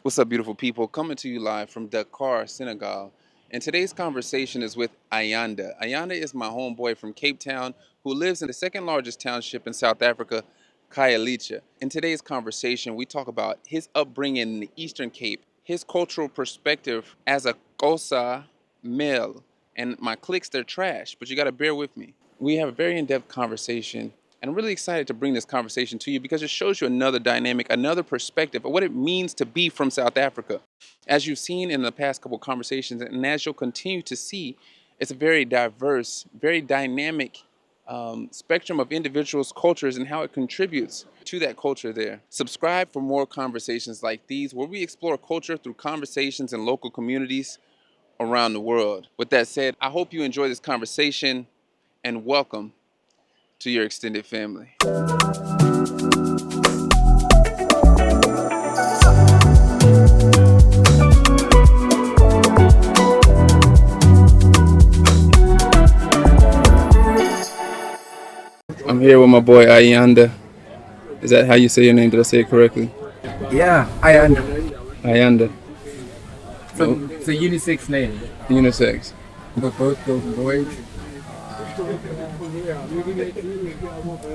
What's up, beautiful people? Coming to you live from Dakar, Senegal. And today's conversation is with Ayanda. Ayanda is my homeboy from Cape Town who lives in the second largest township in South Africa, Khayelitsha. In today's conversation, we talk about his upbringing in the Eastern Cape, his cultural perspective as a Xhosa male. And my clicks, they're trash, but you got to bear with me. We have a very in-depth conversation, and I'm really excited to bring this conversation to you because it shows you another dynamic, another perspective of what it means to be from South Africa. As you've seen in the past couple conversations, and as you'll continue to see, it's a very diverse, very dynamic spectrum of individuals' cultures and how it contributes to that culture there. Subscribe for more conversations like these where we explore culture through conversations in local communities around the world. With that said, I hope you enjoy this conversation and welcome to your extended family. I'm here with my boy Ayanda. Is that how you say your name? Did I say it correctly? Yeah, Ayanda. Ayanda. It's a unisex name Unisex. for both those boys.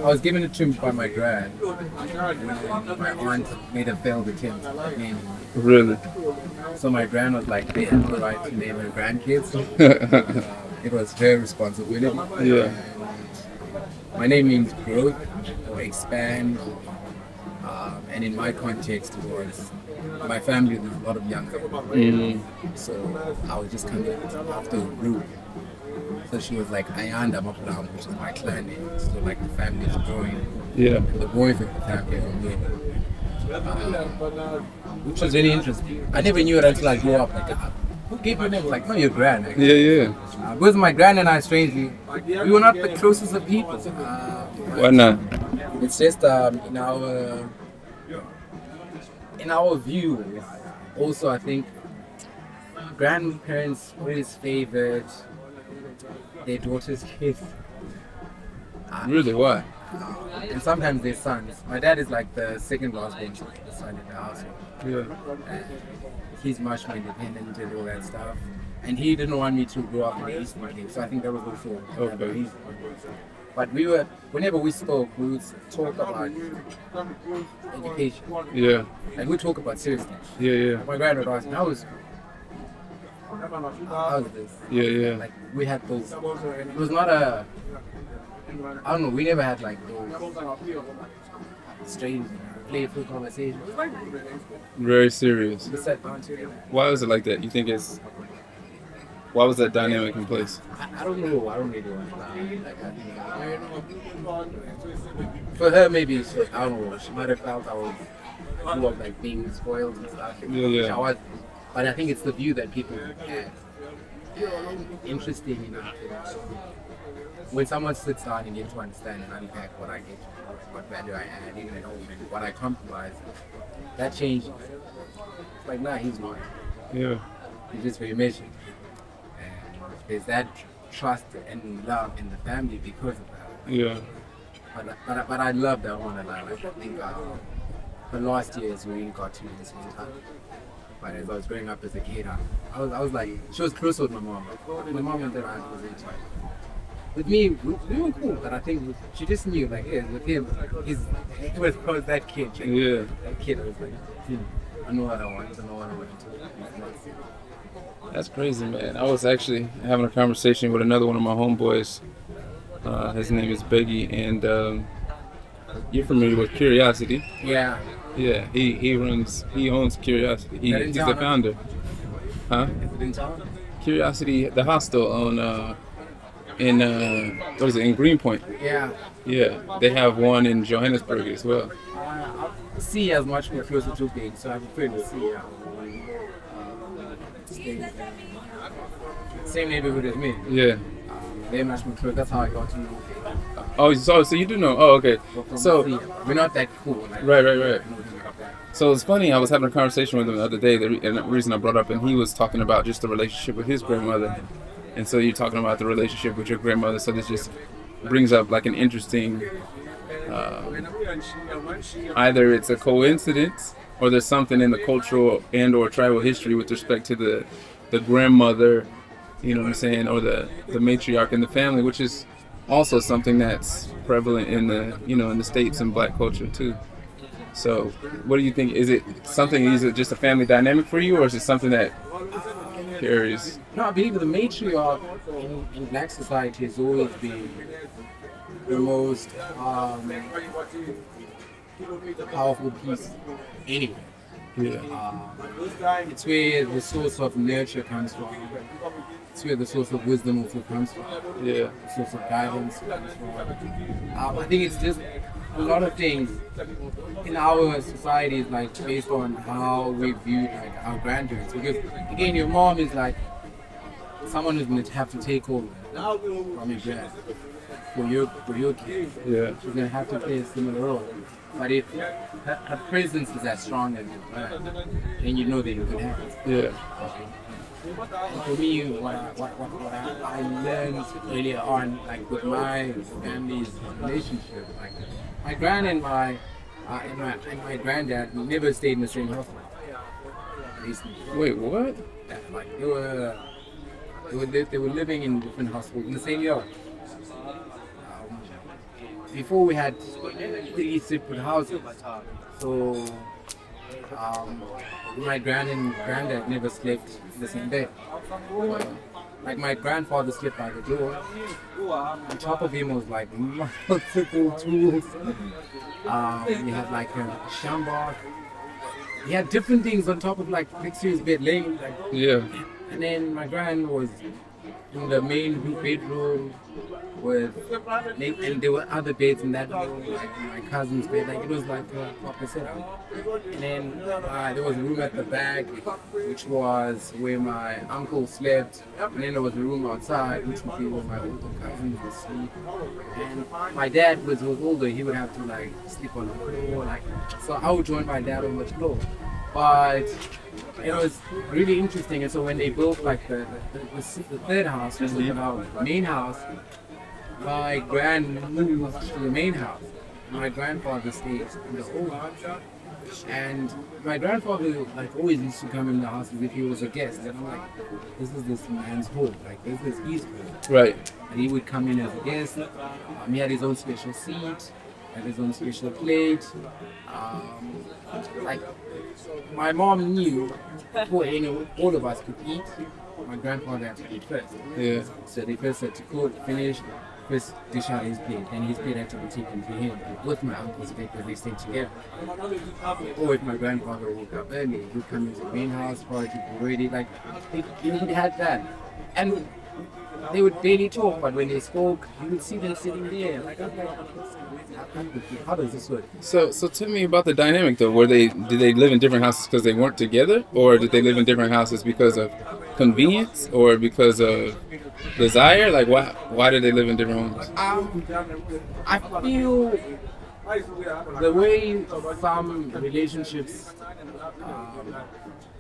I was given it to me by my dad. My aunt made a failed attempt at naming me. Really? So my grand was like, they have the right to name their grandkids. It was her responsibility. Yeah. My name means growth or expand. And in my context, it was my family, there's a lot of young people. So I was just coming after a group. So she was like, Ayanda Maplam, which is my clan name. So like the family is growing. Yeah. And the boys of the family are growing. Which was really interesting. I never knew it until I grew up. Like, who gave you a name? Like, no, your grand. Like, Yeah. because my grand and I, strangely, we were not the closest of people. Why not? It's just in our view. Also, I think grandparents always favored their daughter's kids, Really? Why? and sometimes their sons. My dad is like the second last born son in the household. Yeah. And he's much more independent and all that stuff. And he didn't want me to grow up in the Eastern Cape, so I think that was also the reason. But whenever we spoke, we would talk about education. Yeah. And we talk about serious things. Yeah. My grandma asked me, how was this? Yeah. Like, we had those. It was not I don't know, we never had like those strange, playful conversations. Very serious. We sat down together. Why was it like that? You think it's why was that dynamic in place? I don't know. I don't really want to like, I think, for her, maybe I don't know. She might have felt I was full of like being spoiled and stuff. Yeah. Which I was, but I think it's the view that people had. Interesting enough. When someone sits down and gets to understand and unpack what I get, what value I add, even at home, and what I compromise, that changes. It's like, nah, he's not. Yeah. He's just very measured. And there's that trust and love in the family because of that. Yeah. But I love that one a lot. Like, I think the last years we really got to this one time. But as I was growing up as a kid, I was like, she was close with my mom. My mom and dad was into it. With me, we were cool, but I think she just knew, like, yeah, with him, he was that kid. Like, Yeah. That kid was like, I know what I want, I know what I want to do. That's crazy, man. I was actually having a conversation with another one of my homeboys. His name is Beggy, and you're familiar with Curiosity. Yeah. Yeah, he owns Curiosity. He's the founder. Huh? Is it in town? Curiosity, the hostel on in what is it, in Greenpoint? Yeah. Yeah, they have one in Johannesburg as well. C is much more closer to being, so I prefer to see same neighborhood as me. Yeah. They're much more close. That's how I got to know. Oh, so you do know? Oh, okay. So we're not that cool. Like, right. So it's funny. I was having a conversation with him the other day, and the reason I brought up, and he was talking about just the relationship with his grandmother, and so you're talking about the relationship with your grandmother. So this just brings up like an interesting. Either it's a coincidence or there's something in the cultural and or tribal history with respect to the grandmother, you know what I'm saying, or the matriarch in the family, which is also something that's prevalent in the in the States and Black culture too. So, what do you think? Is it something? Is it just a family dynamic for you, or is it something that carries? No, I believe the matriarch in Black society has always been the most powerful piece anyway. Yeah, It's where the source of nurture comes from. It's where the source of wisdom also comes from. yeah, The source of guidance comes from. I think it's just a lot of things in our society is like based on how we view like our grandparents. Because again, your mom is like someone who's gonna have to take over from your dad for your kids. yeah, She's gonna have to play a similar role. But if her presence is as strong as your dad, then you know that you're good hands. yeah, For me, what I learned earlier on, like with my family's relationship, like my grand and my granddad never stayed in the same house. Wait, what? Like they were living in different households in the same yard. Before we had 3 separate houses, so my grand and granddad never slept in the same bed. Like my grandfather slept by the door. On top of him was like multiple tools. He had like a shambach. He had different things on top of like next to his bed laying. Like, Yeah, and then my grand was in the main bedroom with, and there were other beds in that room, like my cousin's bed, like it was like a proper setup. And then there was a room at the back, which was where my uncle slept, and then there was a room outside, which would be where my older cousins would sleep. And my dad was older, he would have to like sleep on the floor, like, so I would join my dad on the floor. But it was really interesting, and so when they built like the third house, which was our main house, my grand moved to the main house. My grandfather stayed in the old house. And my grandfather like always used to come in the house as if he was a guest. And I'm like, this man's home. Like this is his home. right. And he would come in as a guest. He had his own special seat, had his own special plate. Like my mom knew before all of us could eat, my grandfather had to eat first. Yeah, So they first had to cook, finish, first dish out his plate, and his plate had to be taken to him with my uncle's plate because they stayed together. Or if my grandfather woke up early, he'd come into the main house, probably already, like, he had that. And they would barely talk, but when they spoke, you would see them sitting there. Like, I'm like, how does this work? So tell me about the dynamic though. Did they live in different houses because they weren't together, or did they live in different houses because of convenience or because of desire? Like why did they live in different homes? I feel the way some relationships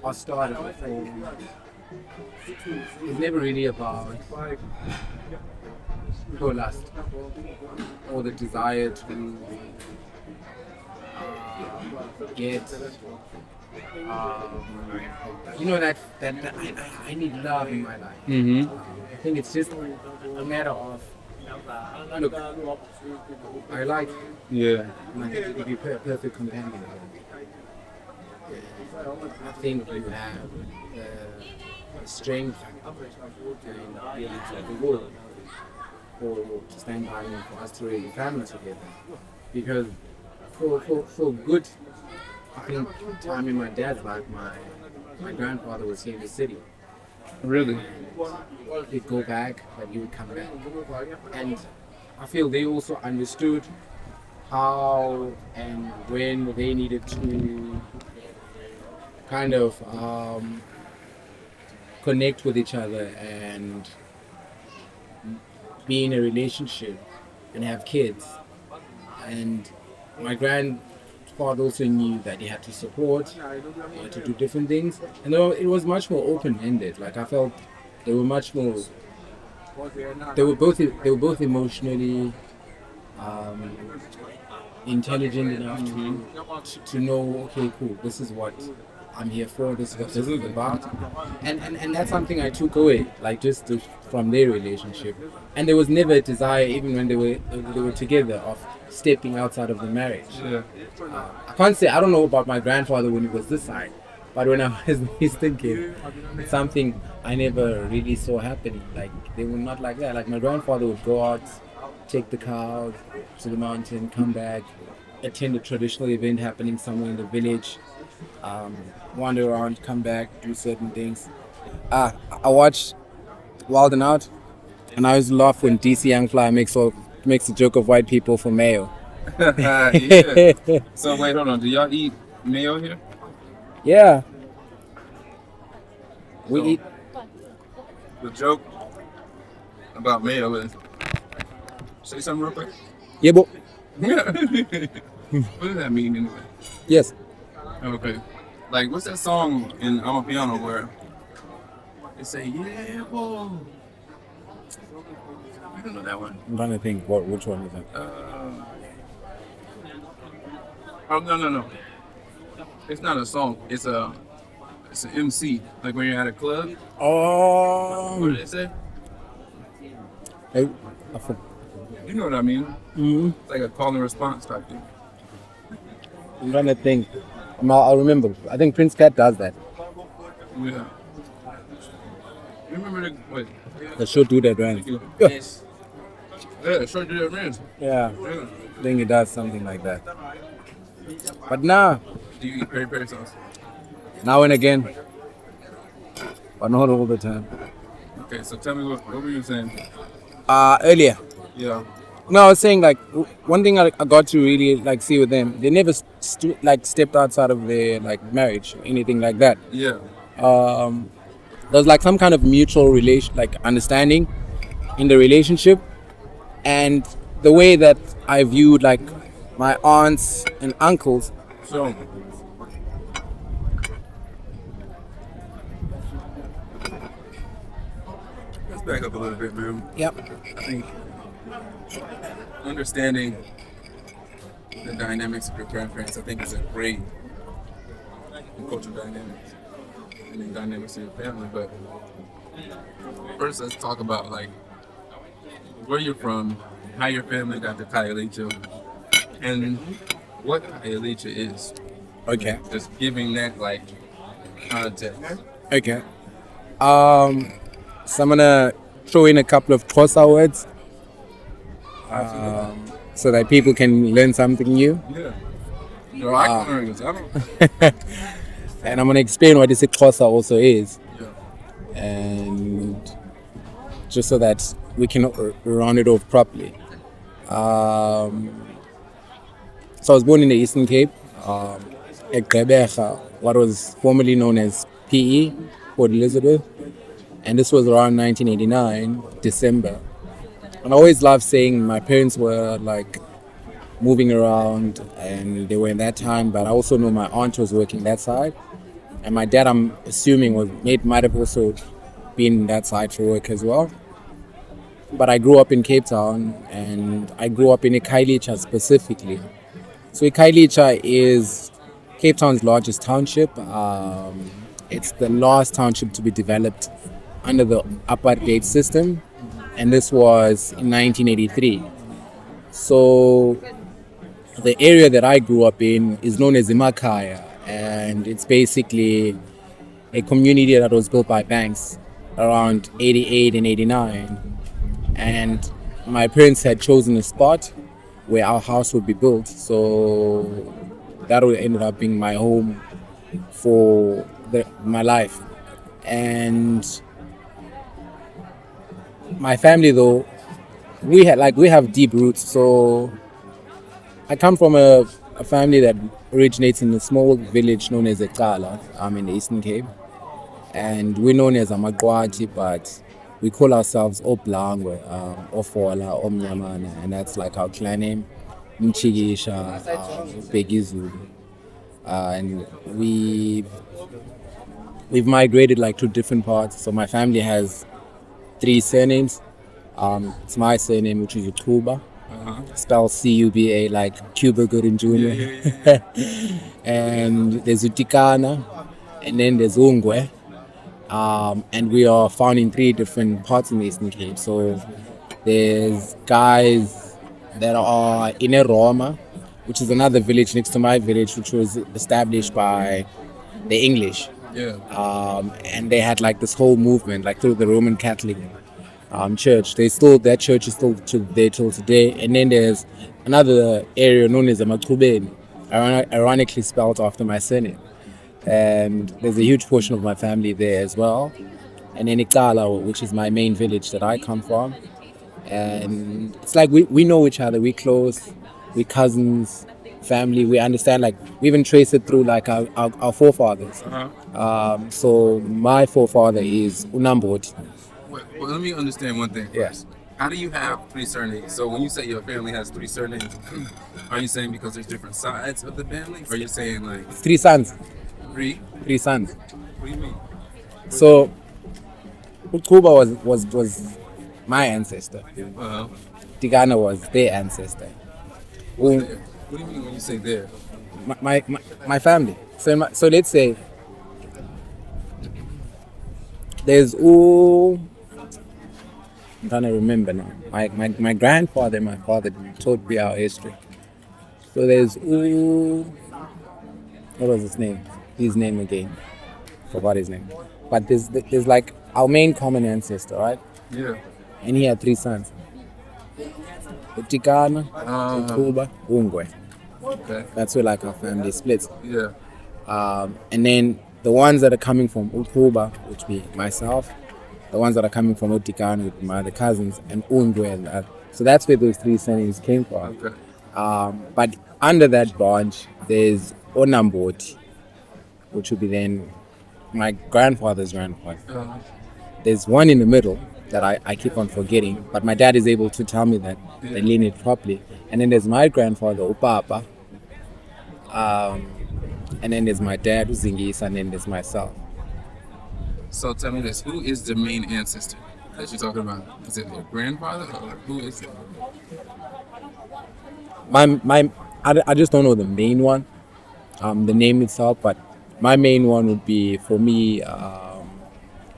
are started is never really about pure lust or the desire to get I need love in my life. Mm-hmm. I think it's just a matter of look, I like you, Yeah. and I think you could be a perfect companion. I think you have the strength and the will to stand by and for us to raise a family together. Because for good, I think time in my dad's life, my grandfather was here in the city. Really? He'd go back, but he would come back. And I feel they also understood how and when they needed to kind of connect with each other and be in a relationship and have kids. And my grandfather also knew that he had to support, to do different things. And it was much more open-ended. Like I felt they were much more. They were both emotionally intelligent enough to know, okay, cool, this is what I'm here for, this is what this is about. And that's something I took away, like from their relationship. And there was never a desire, even when they were together, of stepping outside of the marriage. Yeah. I can't say, I don't know about my grandfather when he was this side, but when I was his thinking, it's something I never really saw happening. Like, they were not like that. Like, my grandfather would go out, take the cows to the mountain, come back, attend a traditional event happening somewhere in the village, um, wander around, come back, do certain things. I watched Wild and Out, and I always laugh when DC Young Fly makes a joke of white people for mayo. Yeah. So wait, hold on. Do y'all eat mayo here? Yeah, we So, eat. the joke about mayo is say something real quick. Yeah, but Yeah. What does that mean anyway? yes. Okay. Like, what's that song in I'm a Piano where they say, yeah, whoa. I don't know that one. I'm trying to think which one is that. Oh, no. It's not a song. It's an MC. Like when you're at a club. What Oh, did they say? hey, I forgot. You know what I mean? Mm-hmm. It's like a call and response type thing. I'm trying to think. I'll remember. I think Prince Cat does that. Yeah. You remember the wait? The show do that, right? Yeah. Yeah, sure do that, man. Yeah, Yeah. I think it does something like that. But now Do you eat peri sauce? and again, but not all the time. Okay, so tell me what were you saying? Earlier. Yeah. No, I was saying, like, one thing I got to really like see with them, they never stepped outside of their like marriage, anything like that. Yeah. There's like some kind of mutual understanding in the relationship, and the way that I viewed like my aunts and uncles. So let's back up a little bit, man. Yep. I think understanding the dynamics of your grandparents, I think, is a great cultural dynamics. I mean, dynamics of your family. But first, let's talk about like where you're from, how your family got to Khayelitsha, and what Khayelitsha is. Okay. Just giving that like context. Okay. So I'm gonna throw in a couple of Xhosa words so that people can learn something new. Yeah. No, I can learn this. I don't. And I'm gonna explain what this Xhosa also is, Yeah. and just so that we can round it off properly. So I was born in the Eastern Cape, at Gqeberha, what was formerly known as PE, Port Elizabeth, and this was around 1989, December. And I always loved saying my parents were like moving around and they were in that time, but I also know my aunt was working that side, and my dad, I'm assuming, might have also been that side for work as well. But I grew up in Cape Town, and I grew up in Khayelitsha specifically. So Khayelitsha is Cape Town's largest township. It's the last township to be developed under the apartheid system, and this was in 1983. So the area that I grew up in is known as Imakaya, and it's basically a community that was built by banks around 88 and 89. And my parents had chosen a spot where our house would be built, so that would ended up being my home for my life. And my family, though, we have deep roots. So I come from a family that originates in a small village known as Ekala. I'm in the Eastern Cape, and we're known as Amagwati, but we call ourselves Oblangwe, Ofola, Omnyamana, and that's like our clan name, Mchigisha, Begizulu. And we've migrated like to different parts. So my family has 3 surnames. It's my surname, which is Cuba. spelled Cuba, like Cuba Gooding Jr. And there's Utikana, and then there's Ungwe. And we are found in 3 different parts in the Eastern Cape. So there's guys that are in Roma, which is another village next to my village, which was established by the English. Yeah. And they had like this whole movement, like through the Roman Catholic church. That church is still there till today. And then there's another area known as Amachubeni, ironically spelled after my surname. And there's a huge portion of my family there as well. And then Ikala, which is my main village that I come from. And it's like we know each other, we close, we cousins, family, we understand, like we even trace it through like our forefathers. So my forefather is Unamboti. Well, let me understand one thing Yeah. first. How do you have 3 surnames? So when you say your family has 3 surnames, are you saying because there's different sides of the family? Or are you saying like 3 sons. three? 3 sons. What do you mean? So Cuba was my ancestor. Tigana was their ancestor. What do you mean when you say there? My family. So let's say there's I'm trying to remember now. My grandfather and my father taught me our history. So there's what was his name? His name again. Forgot his name. But there's like our main common ancestor, right? Yeah. And he had 3 sons. Utikana, Cuba, Ungwe. Okay. That's where like our family splits. Yeah. And then the ones that are coming from Ukuba, which be myself, the ones that are coming from Utikana, which be my other cousins, and Ungwe and that. So that's where those 3 surnames came from. Okay. But under that branch, there's Onamboti, which would be then my grandfather's grandfather. There's one in the middle that I keep on forgetting, but my dad is able to tell me that they lineage properly. And then there's my grandfather, Upapa. And then there's my dad, Uzingis, and then there's myself. So tell me this: who is the main ancestor that you're talking about? Is it your grandfather, or who is it? I just don't know the main one, the name itself, but my main one would be for me,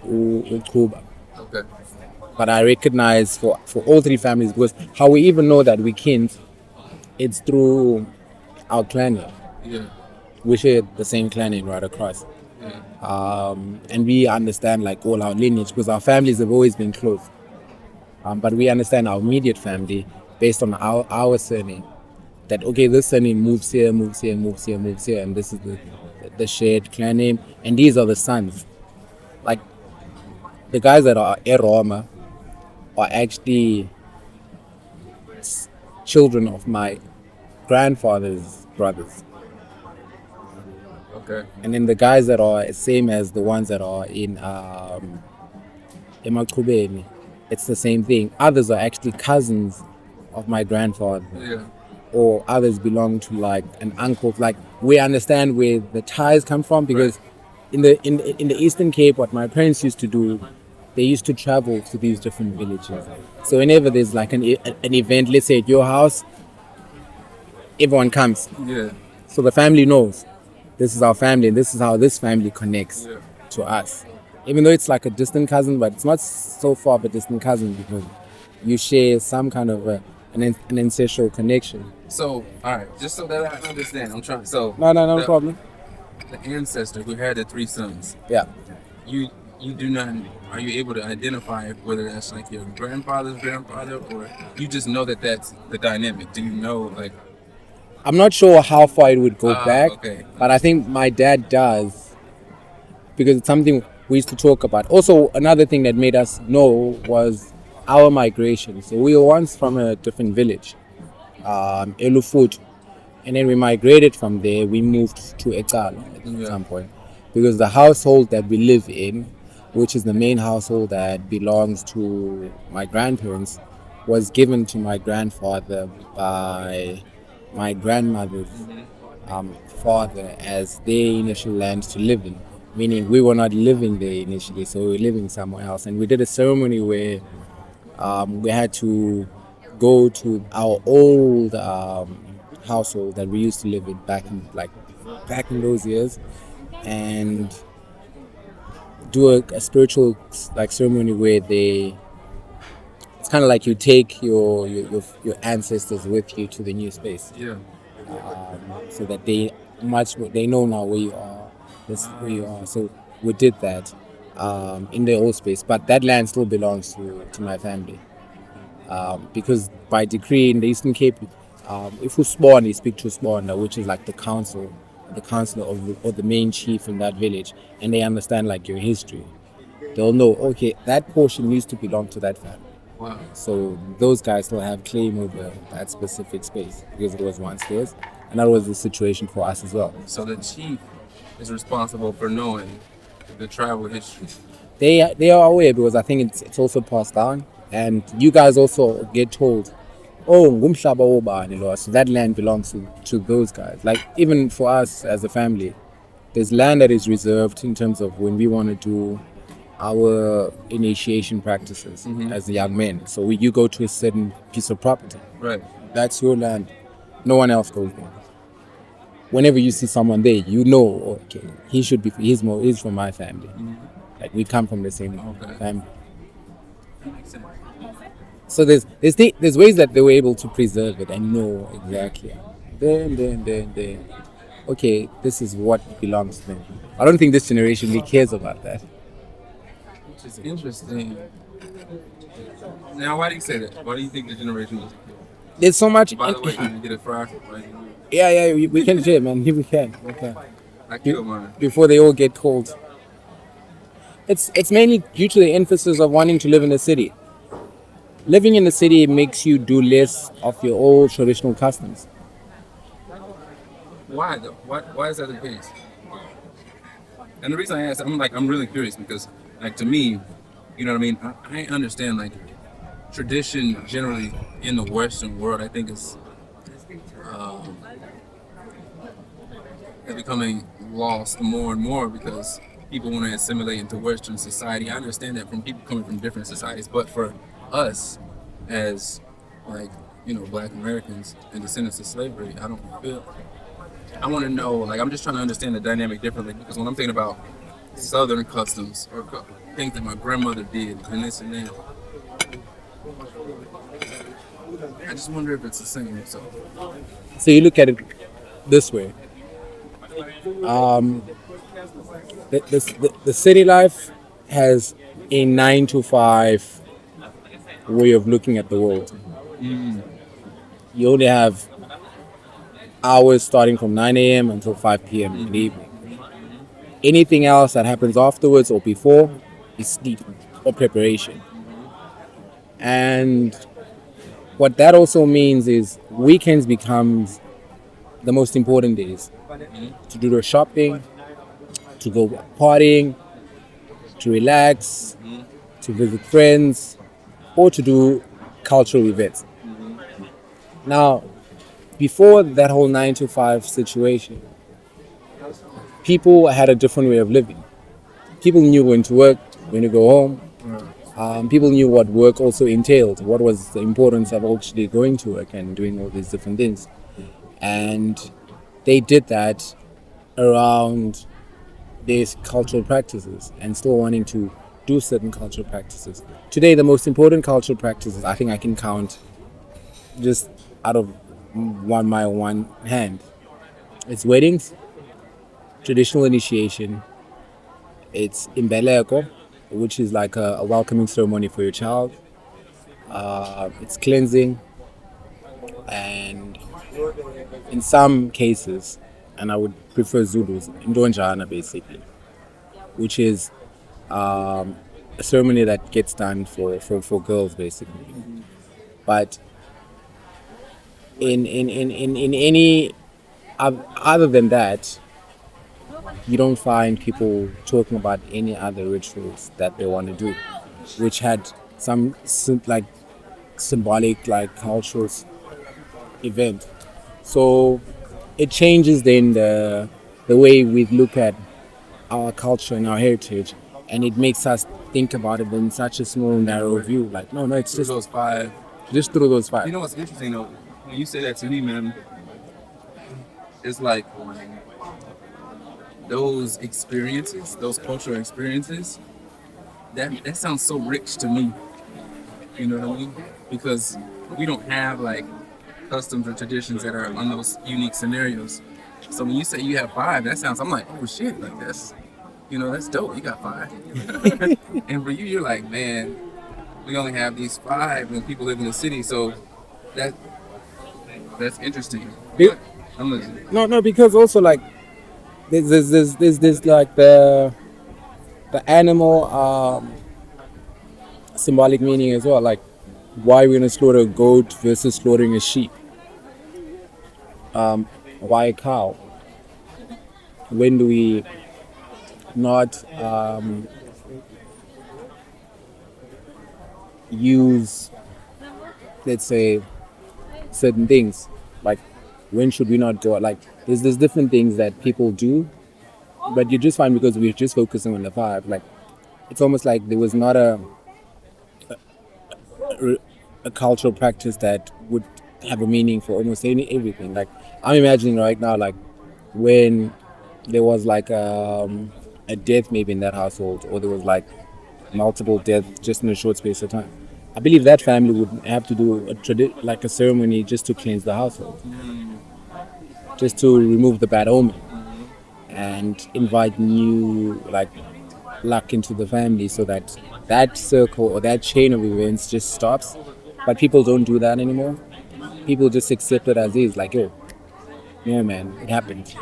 Cuba. Okay. But I recognize for all 3 families, because how we even know that we kin, it's through our clan name. Yeah. We share the same clan name right across. Yeah. And we understand like all our lineage because our families have always been close. But we understand our immediate family based on our surname. That okay, this surname moves here, moves here, moves here, moves here, and this is the shared clan name. And these are the sons. Like the guys that are Eroma are actually children of my grandfather's brothers. Okay. And then the guys that are same as the ones that are in Emakubeni, it's the same thing. Others are actually cousins of my grandfather. Yeah. Or others belong to like an uncle. Like we understand where the ties come from because in the Eastern Cape, what my parents used to do, they used to travel to these different villages. So whenever there's like an event, let's say at your house, everyone comes. Yeah. So the family knows this is our family and this is how this family connects to us. Even though it's like a distant cousin, but it's not so far of a distant cousin because you share some kind of an ancestral connection. So, all right, just so that I understand, I'm trying. So, No problem. The ancestor who had the 3 sons. Yeah. You do not. Are you able to identify whether that's like your grandfather's grandfather, or you just know that that's the dynamic? Do you know like? I'm not sure how far it would go back, okay. But I think my dad does because it's something we used to talk about. Also, another thing that made us know was our migration. So we were once from a different village, Elufut, and then we migrated from there. We moved to Ekala at some point because the household that we live in, which is the main household that belongs to my grandparents, was given to my grandfather by my grandmother's father as their initial land to live in, meaning we were not living there initially, so we were living somewhere else. And we did a ceremony where we had to go to our old household that we used to live in back in those years, and do a spiritual like ceremony where they it's kind of like you take your ancestors with you to the new space. Yeah. So that they know now where you are, this where you are. So we did that in the old space, but that land still belongs to my family, because by decree in the Eastern Cape, if you spawn, you speak to spawn, which is like the council or the main chief in that village, and they understand like your history. They'll know, okay, that portion used to belong to that family. Wow. So those guys still have claim over that specific space because it was once theirs, and that was the situation for us as well. So the chief is responsible for knowing the tribal history. They are aware because I think it's also passed down, and you guys also get told, oh, ngumhlaba wobani lo, so that land belongs to those guys. Like even for us as a family, there's land that is reserved in terms of when we want to do our initiation practices as young men. So you go to a certain piece of property. Right. That's your land. No one else goes there. Whenever you see someone there, you know, okay, he's from my family. Like we come from the same family. That makes sense. So there's ways that they were able to preserve it and know exactly. Then. Okay, this is what belongs to them. I don't think this generation really cares about that. Which is interesting. Now, why do you say that? Why do you think the generation was? There's so much. By the way, can you get it fried? Right? Yeah, we can share, man. We can. I killed mine. Before they all get cold. It's mainly due to the emphasis of wanting to live in the city. Living in the city makes you do less of your old traditional customs. Why though? Why is that the case? And the reason I ask, I'm really curious because, like, to me, you know what I mean. I understand like tradition generally in the Western world. I think is becoming lost more and more because people want to assimilate into Western society. I understand that from people coming from different societies, but for us as like Black Americans and descendants of slavery, I don't feel. I want to know, like, I'm just trying to understand the dynamic differently because when I'm thinking about Southern customs or things that my grandmother did and this and that, I just wonder if it's the same. So you look at it this way. The city life has a 9 to 5 way of looking at the world. You only have hours starting from 9 a.m. until 5 p.m. in the evening. Anything else that happens afterwards or before is sleep or preparation. And what that also means is weekends becomes the most important days to do the shopping, to go partying, to relax, to visit friends, or to do cultural events. Now, before that whole 9 to 5 situation, people had a different way of living. People knew when to work, when to go home. People knew what work also entailed, what was the importance of actually going to work and doing all these different things. And they did that around these cultural practices and still wanting to do certain cultural practices. Today, the most important cultural practices I think I can count just out of one hand. It's weddings, traditional initiation, it's imbeleko, which is like a welcoming ceremony for your child. It's cleansing, and in some cases, and I would prefer Zulus, Ndonjana basically, which is a ceremony that gets done for girls basically. But in any other than that, you don't find people talking about any other rituals that they want to do, which had some symbolic like cultural event. So it changes then the way we look at our culture and our heritage, and it makes us think about it in such a small narrow view. Like no, it's just those 5 just through those five. You know what's interesting though? When you say that to me, man, it's like those experiences, those cultural experiences, that sounds so rich to me. You know what I mean? Because we don't have like customs or traditions that are on those unique scenarios. So when you say you have five, that sounds, I'm like, oh shit, like that's, that's dope. You got five. And for you, you're like, man, we only have these five and people live in the city. So that that's interesting. Be- I'm listening. no, because also like there's like the animal symbolic meaning as well. Like why we're gonna slaughter a goat versus slaughtering a sheep. Why a cow? When do we not use, let's say, certain things? Like when should we not go? Like there's different things that people do, but you just find because we're just focusing on the five. Like it's almost like there was not a cultural practice that would have a meaning for almost everything. Like I'm imagining right now, like when there was like a death maybe in that household, or there was like multiple deaths just in a short space of time. I believe that family would have to do like a ceremony just to cleanse the household, just to remove the bad omen and invite new like luck into the family, so that that circle or that chain of events just stops. But people don't do that anymore. People just accept it as is, like, yo, yeah, man, it happened.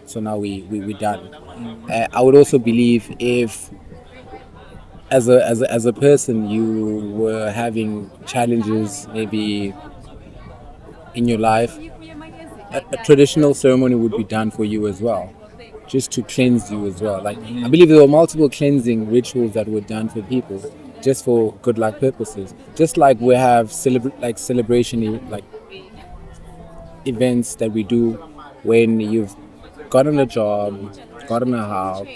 So now we done. I would also believe if, as a person, you were having challenges maybe in your life, a traditional ceremony would be done for you as well, just to cleanse you as well. Like I believe there were multiple cleansing rituals that were done for people, just for good luck purposes. Just like we have celebration like events that we do when you've gotten a job, gotten a house.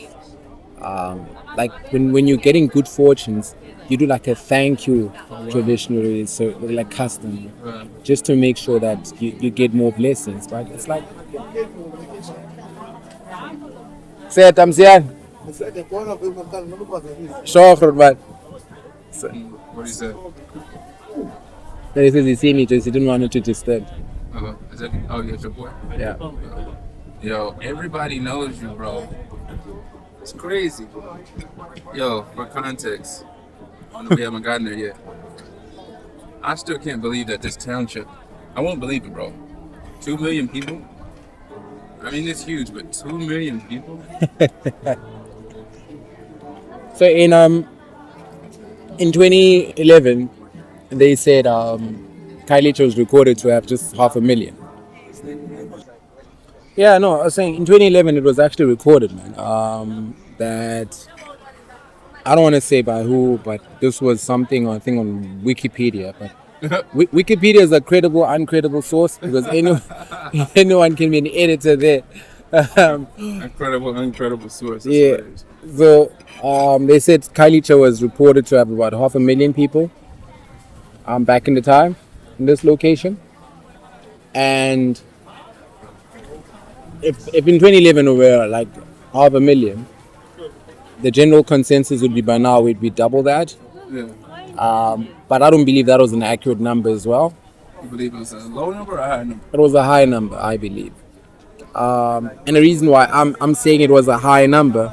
Like when you're getting good fortunes, you do like a thank you traditionally, so like custom, just to make sure that you get more blessings. Right? It's like say it, I'm saying. Sure, but What do you say? he says he see me, just he didn't want it to disturb. Is that, oh, yeah, it's your boy? Yeah. Yo, everybody knows you, bro. It's crazy. Yo, for context, we haven't gotten there yet. I still can't believe that this township, I won't believe it, bro. 2 million people? I mean, it's huge, but 2 million people? So in 2011, they said Khayelitsha was recorded to have just 500,000. Yeah, no, I was saying in 2011 it was actually recorded, man. That I don't want to say by who, but this was something I think on Wikipedia. But Wikipedia is a credible, uncredible source because anyone can be an editor there. Incredible source. Yeah. So they said Khayelitsha was reported to have about 500,000 people back in the time in this location. And if in 2011 we were like 500,000, the general consensus would be by now we'd be double that. Yeah. But I don't believe that was an accurate number as well. You believe it was a low number or a high number? It was a high number, I believe. And the reason why I'm saying it was a high number,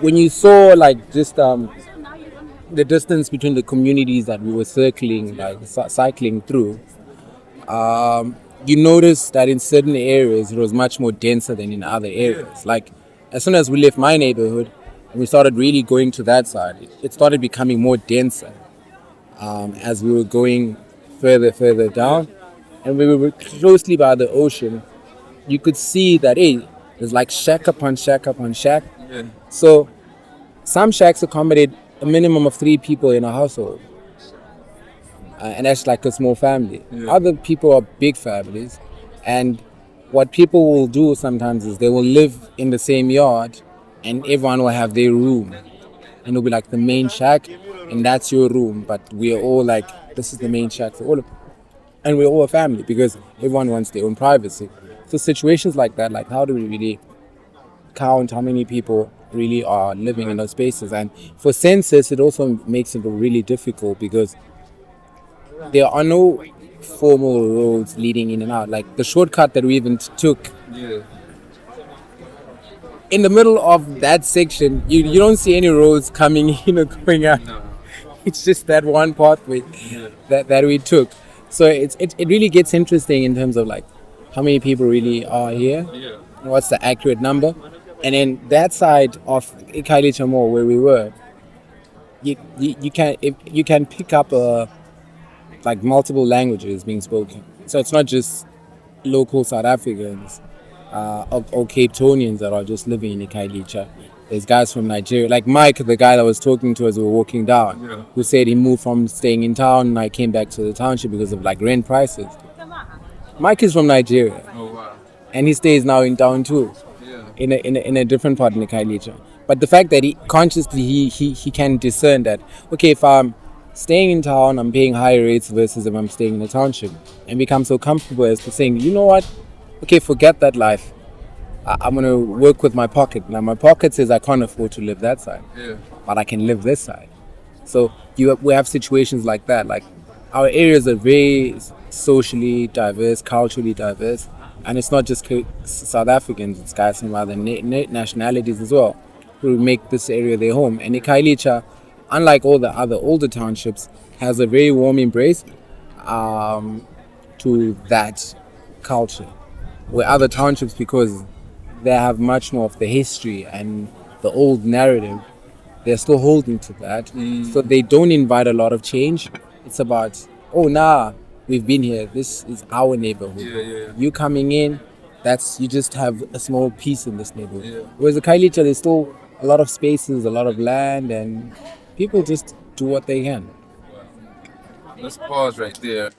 when you saw like just the distance between the communities that we were circling, like cycling through, you notice that in certain areas it was much more denser than in other areas. Like as soon as we left my neighborhood and we started really going to that side, it started becoming more denser as we were going further down, and we were closely by the ocean. You could see that there's like shack upon shack upon shack. Yeah. So some shacks accommodate a minimum of 3 people in a household. And that's like a small family. Yeah. Other people are big families, and what people will do sometimes is they will live in the same yard, and everyone will have their room, and it'll be like the main shack, and that's your room, but we're all like, this is the main shack for all of, and we're all a family because everyone wants their own privacy. So situations like that, like how do we really count how many people really are living in those spaces? And for census, it also makes it really difficult because there are no formal roads leading in and out. Like the shortcut that we even took Yeah. in the middle of that section, you don't see any roads coming in or going out. No. It's just that one pathway Yeah. that we took. So it really gets interesting in terms of like how many people really are here, Yeah. what's the accurate number, and then that side of Khayelitsha Mall where we were, you can pick up like multiple languages being spoken. So it's not just local South Africans or Cape Townians that are just living in Khayelitsha. There's guys from Nigeria, like Mike, the guy that was talking to us, as we were walking down, Yeah. who said he moved from staying in town and I came back to the township because of like rent prices. Mike is from Nigeria Oh wow. and he stays now in town too, Yeah. in a different part in the Khayelitsha. But the fact that he consciously he can discern that, okay, if I'm staying in town, I'm paying higher rates versus if I'm staying in the township, and become so comfortable as to saying, you know what, okay, forget that life. I'm gonna work with my pocket. Now my pocket says I can't afford to live that side, Yeah. but I can live this side. So we have situations like that. Like our areas are very socially diverse, culturally diverse, and it's not just South Africans. It's guys from other nationalities as well who make this area their home. And Khayelitsha, unlike all the other older townships, has a very warm embrace to that culture. Where other townships, because they have much more of the history and the old narrative, they're still holding to that. So they don't invite a lot of change. It's about, oh nah, we've been here. This is our neighborhood. Yeah, yeah. You coming in, that's you just have a small piece in this neighborhood. Yeah. Whereas the Khayelitsha, there's still a lot of spaces, a lot of land, and people just do what they can. Let's pause right there.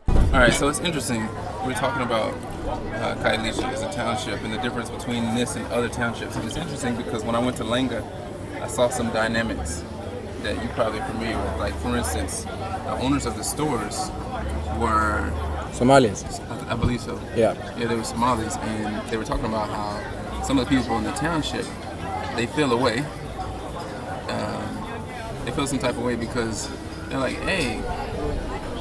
All right, so it's interesting. We're talking about Khayelitsha as a township and the difference between this and other townships. And it's interesting because when I went to Lenga, I saw some dynamics that you're probably familiar with. Like, for instance, the owners of the stores were, Somalians. I believe so. Yeah. Yeah, they were Somalis, and they were talking about how some of the people in the township, they feel away. They feel some type of way because they're like, hey,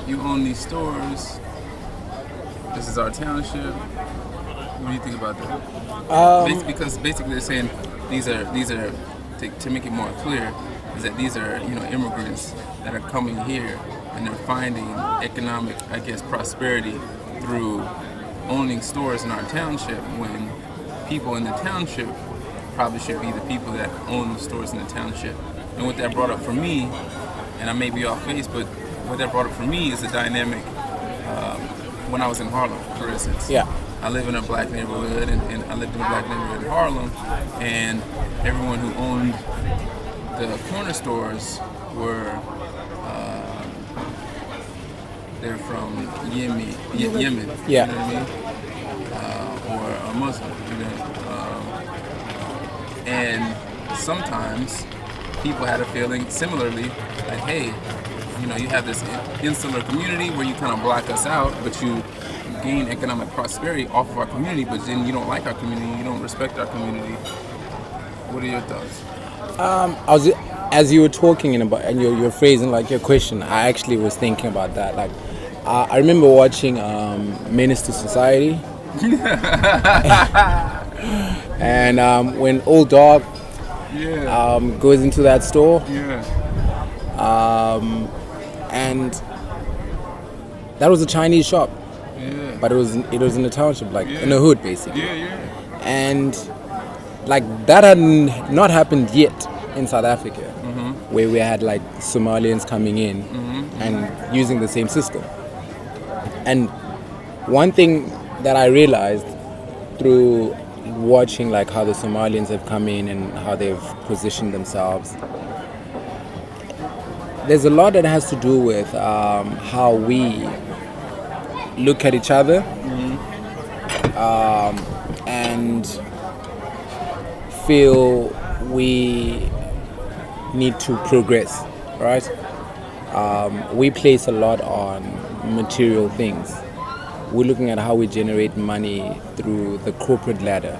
you own these stores. This is our township. What do you think about that? Because basically they're saying these are to make it more clear is that these are immigrants that are coming here and they're finding economic, I guess, prosperity through owning stores in our township when people in the township probably should be the people that own the stores in the township. And what that brought up for me, and I may be off base, but what that brought up for me is the dynamic when I was in Harlem, for instance. Yeah. I live in a black neighborhood, and I lived in a black neighborhood in Harlem, and everyone who owned the corner stores were they're from Yemen. Yeah. You know what I mean? Or a Muslim. And sometimes people had a feeling similarly, like, hey, you have this insular community where you kind of block us out, but you gain economic prosperity off of our community, but then you don't like our community, you don't respect our community. What are your thoughts? As you were talking and you're phrasing like your question, I actually was thinking about that. Like, I remember watching Menace to Society, and when old dog goes into that store, and that was a Chinese shop, but it was in the township, like in the hood, basically. And like that had not happened yet in South Africa, where we had like Somalians coming in and using the same system. And one thing that I realized through watching like how the Somalians have come in and how they've positioned themselves, there's a lot that has to do with how we look at each other and feel we need to progress. right? We place a lot on material things. We're looking at how we generate money through the corporate ladder,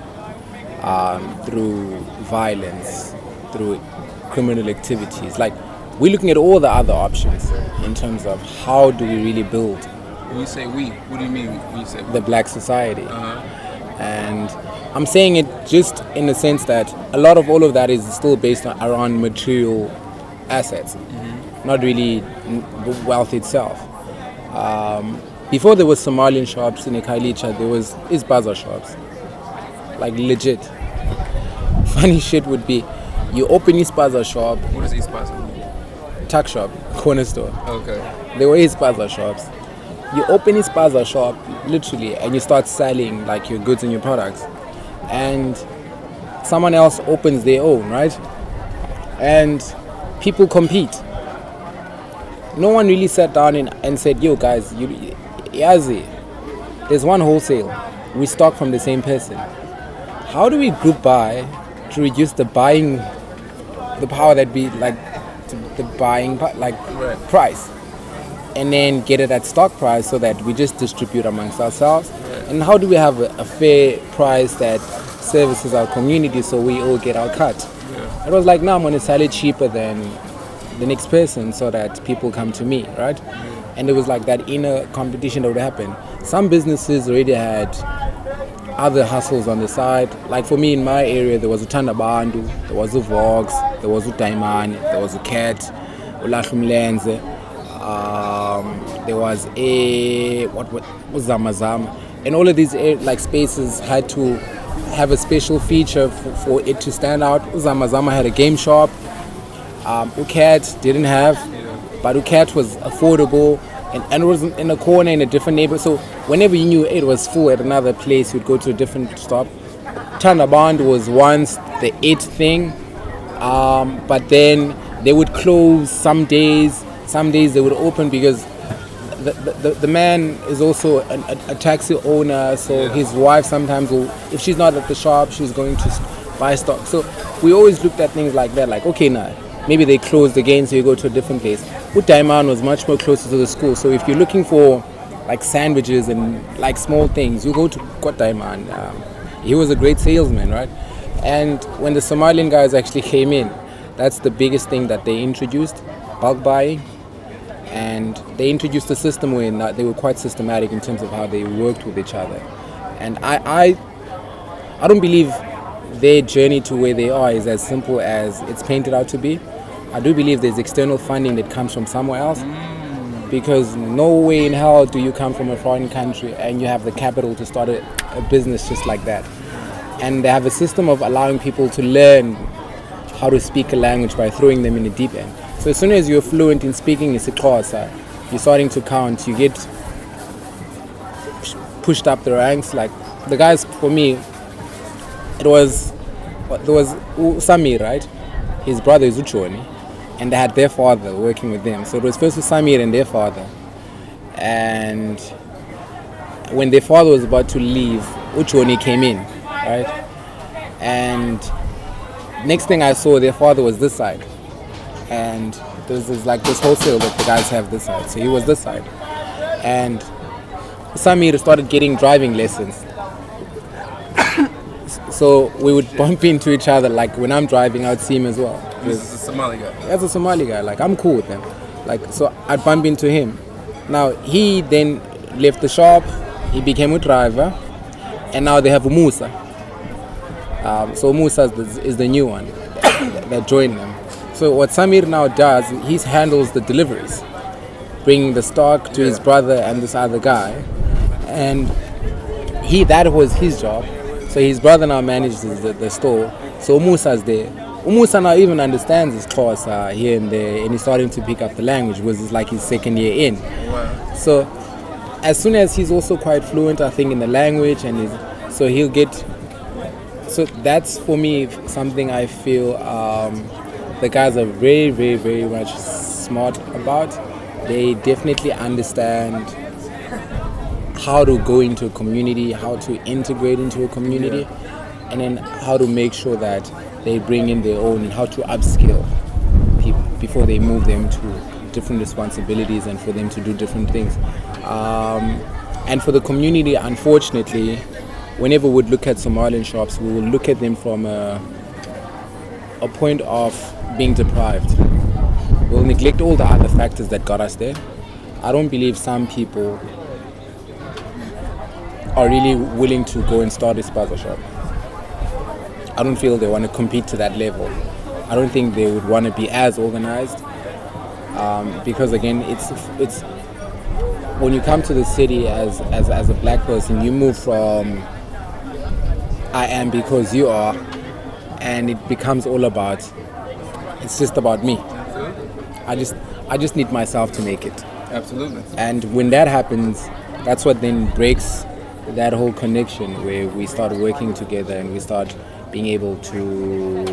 through violence, through criminal activities. Like, we're looking at all the other options in terms of how do we really build When you say we, what do you mean when you say we? the black society. Uh-huh. And I'm saying it just in the sense that a lot of all of that is still based around material assets, not really wealth itself. Before there was Somalian shops in Khayelitsha, there was Isbaza shops, like legit. Funny shit would be, you open Isbaza shop, What is East Plaza? tuck shop, corner store. Okay. There were Isbaza shops. You open Isbaza shop, literally, and you start selling like your goods and your products. And someone else opens their own, right? And people compete. No one really sat down and said, yo guys, Yazi, there's one wholesale. We stock from the same person. How do we group buy to reduce the power that we like, the buying price, and then get it at stock price so that we just distribute amongst ourselves? And how do we have a fair price that services our community so we all get our cut? It was like, now I'm going to sell it cheaper than the next person so that people come to me, right? And it was like that inner competition that would happen. Some businesses already had other hustles on the side. Like for me in my area, there was a Tandabandu, there was a Vox, there was a Taimani, there was a Cat, Ulashumlenze, there was a what was Zamazama, and all of these like spaces had to have a special feature for it to stand out. Zamazama had a game shop. Ucat didn't have, but Ucat was affordable, and it was in a corner in a different neighborhood. So whenever you knew it was full at another place, you'd go to a different stop. Tanaband was once the it thing, but then they would close some days. Some days they would open because the man is also a taxi owner, so his wife sometimes will, if she's not at the shop, she's going to buy stock. So we always looked at things like that, like, okay, now maybe they closed again, so you go to a different place. Utaiman was much more closer to the school, so if you're looking for like sandwiches and like small things, you go to Kotaiman. He was a great salesman, right? And when the Somalian guys actually came in, that's the biggest thing that they introduced, bulk buying. And they introduced a system where they were quite systematic in terms of how they worked with each other. And I don't believe their journey to where they are is as simple as it's painted out to be. I do believe there's external funding that comes from somewhere else, because no way in hell do you come from a foreign country and you have the capital to start a business just like that. And they have a system of allowing people to learn how to speak a language by throwing them in the deep end. So as soon as you're fluent in speaking Xhosa, you're starting to count, you get pushed up the ranks. Like the guys, for me, there was Samir, right? His brother is Uchoni, and they had their father working with them. So it was first with Samir and their father. And when their father was about to leave, Uchoni came in, right? And next thing I saw, their father was this side. And there's this wholesale that the guys have this side. So he was this side. And Samir started getting driving lessons. So we would bump into each other. Like when I'm driving, I would see him as well. This is a Somali guy. That's a Somali guy. Like I'm cool with him. Like so I'd bump into him. Now he then left the shop. He became a driver. And now they have Musa. So Musa is the new one that joined them. So what Samir now does, he handles the deliveries, bringing the stock to his brother and this other guy, and that was his job. So his brother now manages the store. So Umusa's there. Umusa now even understands his Xhosa here and there, and he's starting to pick up the language, because it's like his second year in. Wow. So as soon as he's also quite fluent, I think, in the language, and so he'll get. So that's for me something I feel. The guys are very, very, very much smart about. They definitely understand how to go into a community, how to integrate into a community, and then how to make sure that they bring in their own, and how to upskill people before they move them to different responsibilities and for them to do different things. And for the community, unfortunately, whenever we would look at Somalian shops, we will look at them from a point of being deprived. We'll neglect all the other factors that got us there. I don't believe some people are really willing to go and start a spaza shop. I don't feel they want to compete to that level. I don't think they would want to be as organized, because again, it's when you come to the city as a black person, you move from I am because you are, and it becomes all about, it's just about me. I just need myself to make it. Absolutely. And when that happens, that's what then breaks that whole connection, where we start working together and we start being able to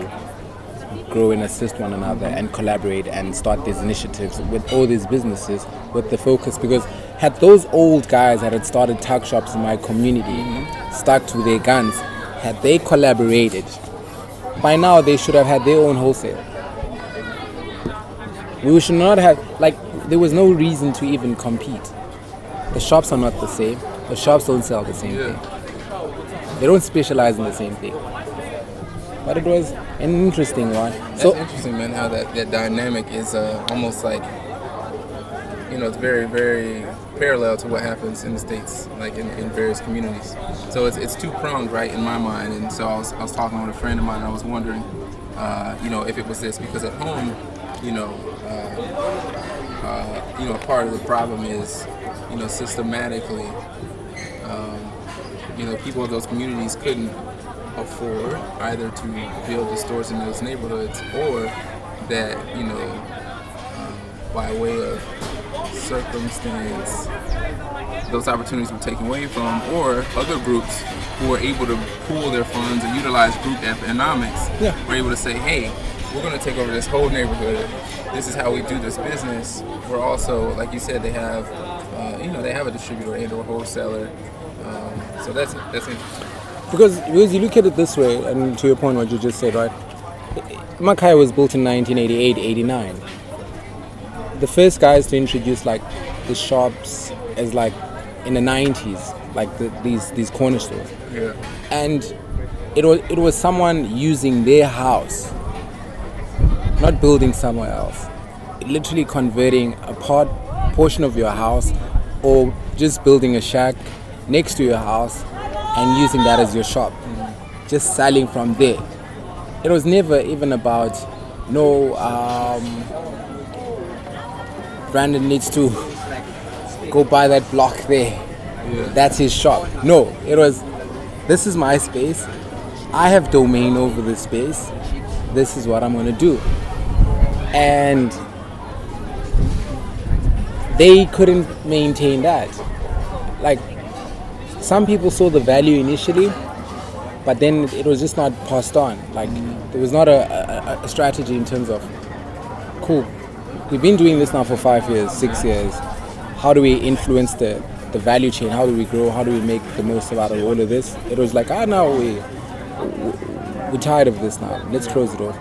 grow and assist one another and collaborate and start these initiatives with all these businesses with the focus. Because had those old guys that had started tuck shops in my community stuck to their guns, had they collaborated, by now they should have had their own wholesale. We should not have, there was no reason to even compete. The shops are not the same. The shops don't sell the same thing. They don't specialize in the same thing. But it was an interesting one. That's interesting, man, how that dynamic is almost like, it's very, very parallel to what happens in the States, like in various communities. So it's two-pronged, right, in my mind. And so I was talking with a friend of mine, and I was wondering, if it was this. Because at home, part of the problem is, systematically, people of those communities couldn't afford either to build the stores in those neighborhoods, or that, by way of circumstance, those opportunities were taken away from, or other groups who were able to pool their funds and utilize group economics were able to say, hey, we're going to take over this whole neighborhood. This is how we do this business. We're also, like you said, they have a distributor and or wholesaler. So that's interesting. Because you look at it this way, and to your point, what you just said, right? Makai was built in 1988, 89. The first guys to introduce the shops as in the 90s, these corner stores. Yeah. And it was someone using their house, not building somewhere else. Literally converting a portion of your house, or just building a shack next to your house and using that as your shop, just selling from there. It was never even about, Brandon needs to go buy that block there. Yeah. That's his shop. No, it was, this is my space. I have domain over this space. This is what I'm going to do. And they couldn't maintain that. Some people saw the value initially, but then it was just not passed on. There was not a strategy in terms of, cool, we've been doing this now for 5 years, 6 years. How do we influence the value chain? How do we grow? How do we make the most out of all of this? It was like, now we're tired of this now. Let's close it off.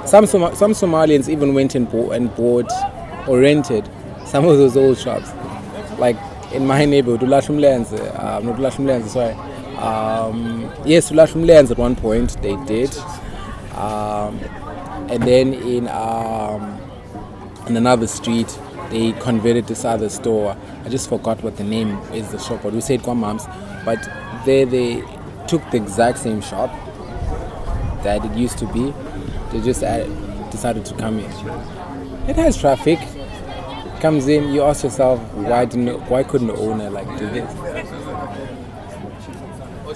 Some Somalians even went and bought or rented some of those old shops. In my neighborhood, yes, Ulashumlands at one point they did, and then in another street they converted this other store. I just forgot what the name is, the shop, but we said Kwamams. But there they took the exact same shop that it used to be. They just decided to come in. It has traffic. Comes in, you ask yourself, why couldn't the owner do this?